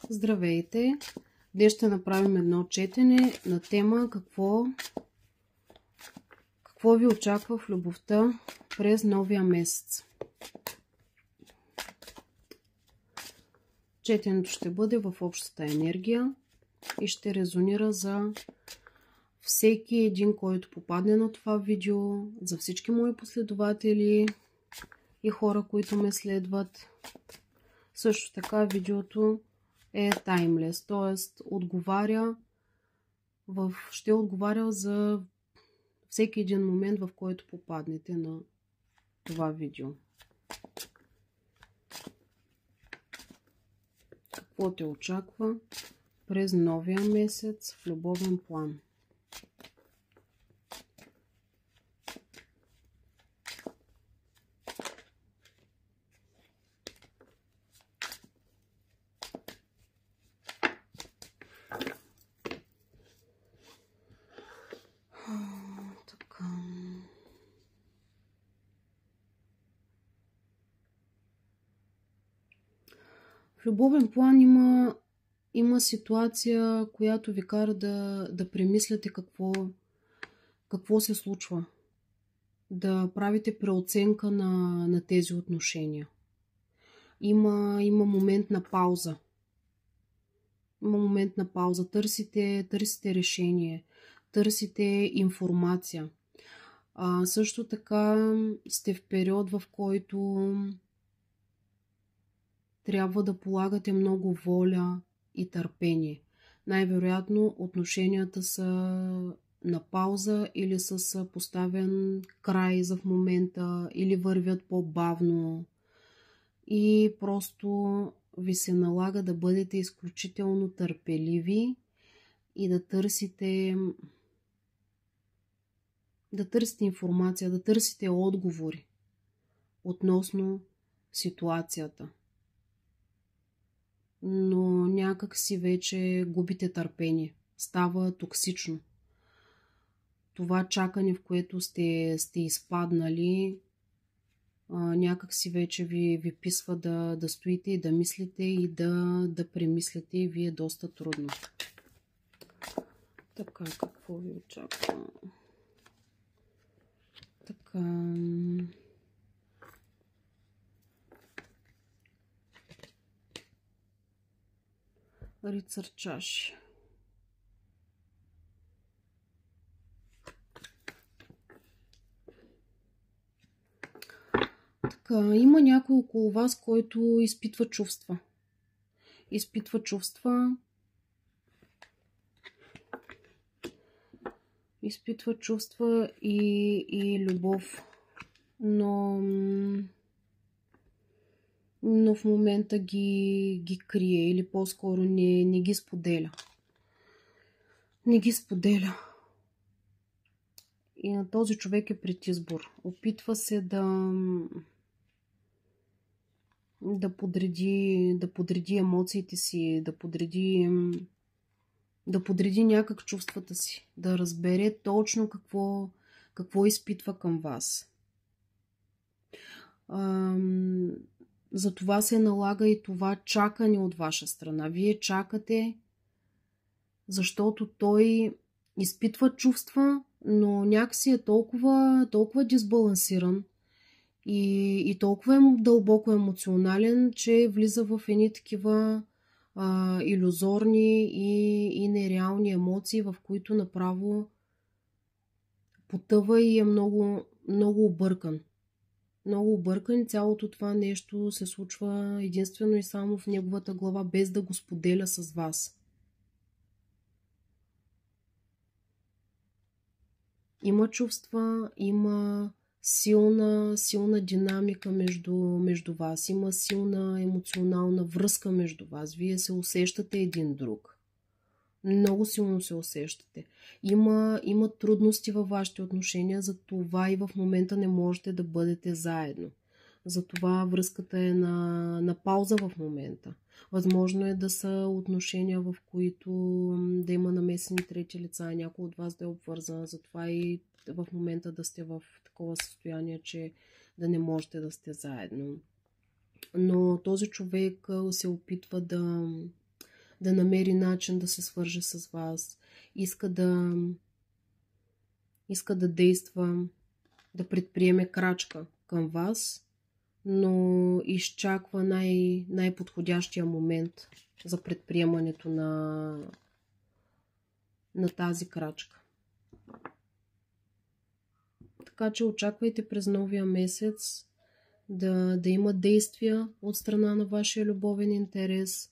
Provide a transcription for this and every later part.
Здравейте! Днес ще направим едно четене на тема какво ви очаква в любовта през новия месец. Четенето ще бъде в общата енергия и ще резонира за всеки един, който попадне на това видео, за всички мои последователи и хора, които ме следват. Също така видеото е таймлес, т.е. ще отговаря за всеки един момент, в който попаднете на това видео. Какво те очаква през новия месец в любовен план? В любовен план има ситуация, която ви кара да премисляте какво се случва. Да правите преоценка на тези отношения. Има момент на пауза. Има момент на пауза. Търсите решение. Търсите информация. Също така сте в период, в който трябва да полагате много воля и търпение. Най-вероятно отношенията са на пауза или с поставен край за в момента, или вървят по-бавно. И просто ви се налага да бъдете изключително търпеливи и да търсите информация, да търсите отговори относно ситуацията. Но някак си вече губите търпение. Става токсично. Това чакане, в което сте изпаднали, някак си вече ви писва да стоите и да мислите и да премислите, и ви е доста трудно. Така, какво ви очаква? Така... Рицар чаши. Така, има някой около вас, който изпитва чувства. Изпитва чувства и любов. Но в момента ги крие, или по-скоро не ги споделя. Не ги споделя. И на този човек е пред избор. Опитва се да подреди емоциите си, да подреди някак чувствата си, да разбере точно какво изпитва към вас. Затова се налага и това чакане от ваша страна. Вие чакате, защото той изпитва чувства, но някакси е толкова дисбалансиран и толкова дълбоко емоционален, че влиза в едни такива илюзорни и нереални емоции, в които направо потъва и е много, много объркан. Много объркан и цялото това нещо се случва единствено и само в неговата глава, без да го споделя с вас. Има чувства, има силна динамика между вас, има силна емоционална връзка между вас. Вие се усещате един друг. Много силно се усещате. Има трудности във вашите отношения, затова и в момента не можете да бъдете заедно. Затова връзката е на пауза в момента. Възможно е да са отношения, в които да има намесени трети лица, някой от вас да е обвързан. Затова и в момента да сте в такова състояние, че да не можете да сте заедно. Но този човек се опитва да намери начин да се свърже с вас, иска да действа, да предприеме крачка към вас, но изчаква най-подходящия момент за предприемането на тази крачка. Така че очаквайте през новия месец да има действия от страна на вашия любовен интерес.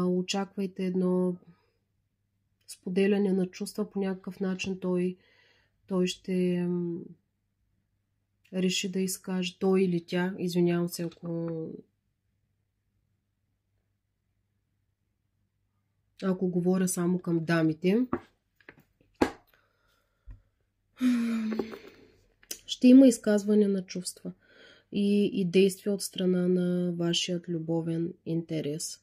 Очаквайте едно споделяне на чувства. По някакъв начин той ще реши да изкаже, той или тя, извинявам се, ако говоря само към дамите. Ще има изказване на чувства и действия от страна на вашият любовен интерес.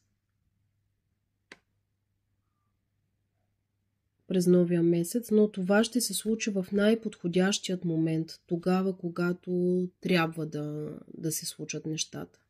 През новия месец, но това ще се случи в най-подходящият момент, тогава, когато трябва да се случат нещата.